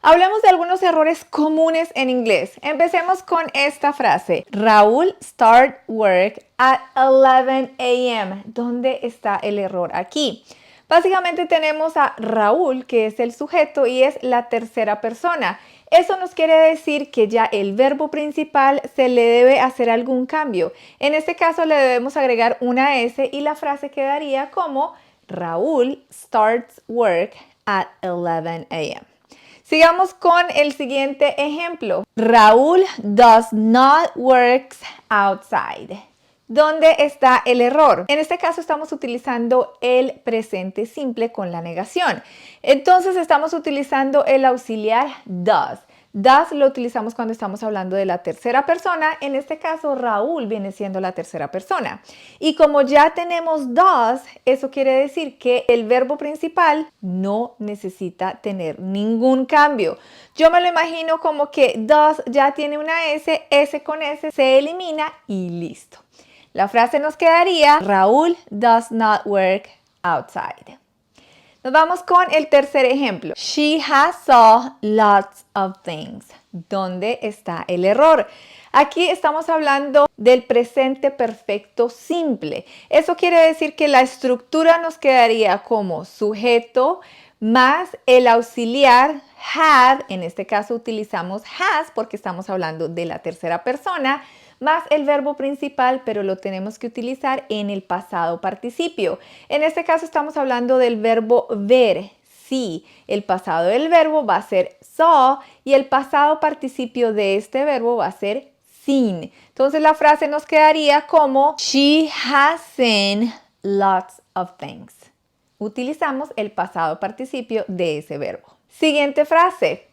Hablemos de algunos errores comunes en inglés. Empecemos con esta frase. Raúl start work at 11 a.m. ¿Dónde está el error aquí? Básicamente tenemos a Raúl, que es el sujeto y es la tercera persona. Eso nos quiere decir que ya el verbo principal se le debe hacer algún cambio. En este caso le debemos agregar una S y la frase quedaría como Raúl starts work at 11 a.m. Sigamos con el siguiente ejemplo. Raúl does not work outside. ¿Dónde está el error? En este caso estamos utilizando el presente simple con la negación. Entonces estamos utilizando el auxiliar does. Does lo utilizamos cuando estamos hablando de la tercera persona. En este caso, Raúl viene siendo la tercera persona. Y como ya tenemos does, eso quiere decir que el verbo principal no necesita tener ningún cambio. Yo me lo imagino como que does ya tiene una S, S con S se elimina y listo. La frase nos quedaría, Raúl does not work outside. Nos vamos con el tercer ejemplo. She has saw lots of things. ¿Dónde está el error? Aquí estamos hablando del presente perfecto simple. Eso quiere decir que la estructura nos quedaría como sujeto más el auxiliar had. En este caso utilizamos has porque estamos hablando de la tercera persona, más el verbo principal, pero lo tenemos que utilizar en el pasado participio. En este caso estamos hablando del verbo ver, sí. El pasado del verbo va a ser saw y el pasado participio de este verbo va a ser seen. Entonces la frase nos quedaría como She has seen lots of things. Utilizamos el pasado participio de ese verbo. Siguiente frase.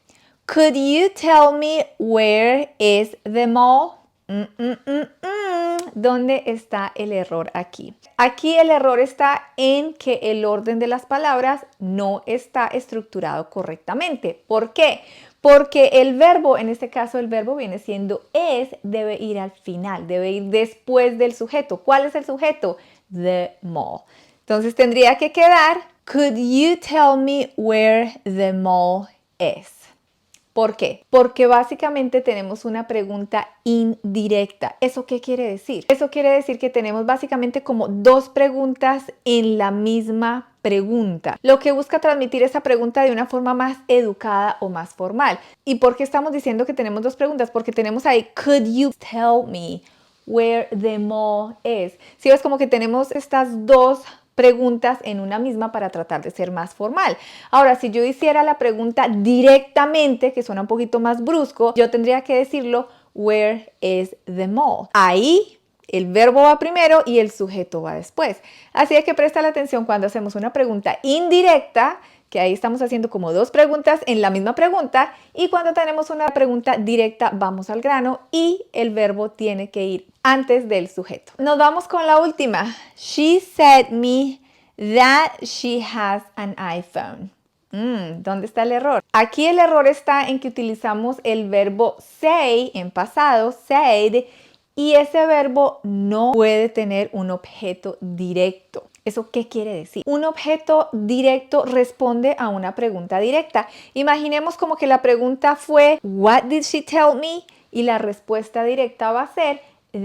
Could you tell me where is the mall? ¿Dónde está el error aquí? Aquí el error está en que el orden de las palabras no está estructurado correctamente. ¿Por qué? Porque el verbo, en este caso el verbo viene siendo es, debe ir al final, debe ir después del sujeto. ¿Cuál es el sujeto? The mall. Entonces tendría que quedar, could you tell me where the mall is? ¿Por qué? Porque básicamente tenemos una pregunta indirecta. ¿Eso qué quiere decir? Eso quiere decir que tenemos básicamente como dos preguntas en la misma pregunta. Lo que busca transmitir esa pregunta de una forma más educada o más formal. ¿Y por qué estamos diciendo que tenemos dos preguntas? Porque tenemos ahí, could you tell me where the mall is? Si ves como que tenemos estas dos preguntas en una misma para tratar de ser más formal. Ahora, si yo hiciera la pregunta directamente, que suena un poquito más brusco, yo tendría que decirlo, where is the mall? Ahí el verbo va primero y el sujeto va después. Así es que presta la atención cuando hacemos una pregunta indirecta, que ahí estamos haciendo como dos preguntas en la misma pregunta, y cuando tenemos una pregunta directa vamos al grano y el verbo tiene que ir antes del sujeto. Nos vamos con la última. She said me that she has an iPhone. ¿Dónde está el error? Aquí el error está en que utilizamos el verbo say en pasado, said, y ese verbo no puede tener un objeto directo. ¿Eso qué quiere decir? Un objeto directo responde a una pregunta directa. Imaginemos como que la pregunta fue, what did she tell me? Y la respuesta directa va a ser,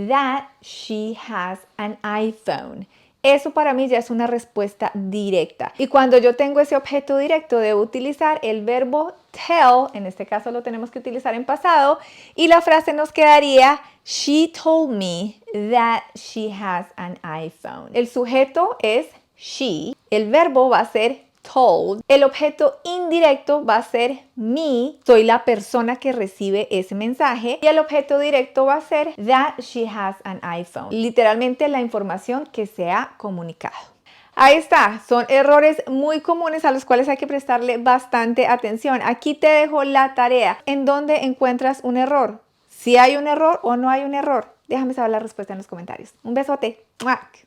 that she has an iPhone. Eso para mí ya es una respuesta directa. Y cuando yo tengo ese objeto directo, debo utilizar el verbo tell. En este caso lo tenemos que utilizar en pasado. Y la frase nos quedaría, she told me that she has an iPhone. El sujeto es she. El verbo va a ser told. El objeto indirecto va a ser me. Soy la persona que recibe ese mensaje. Y el objeto directo va a ser that she has an iPhone. Literalmente la información que se ha comunicado. Ahí está, son errores muy comunes a los cuales hay que prestarle bastante atención. Aquí te dejo la tarea. ¿En dónde encuentras un error? ¿Si hay un error o no hay un error? Déjame saber la respuesta en los comentarios. Un besote. ¡Muac!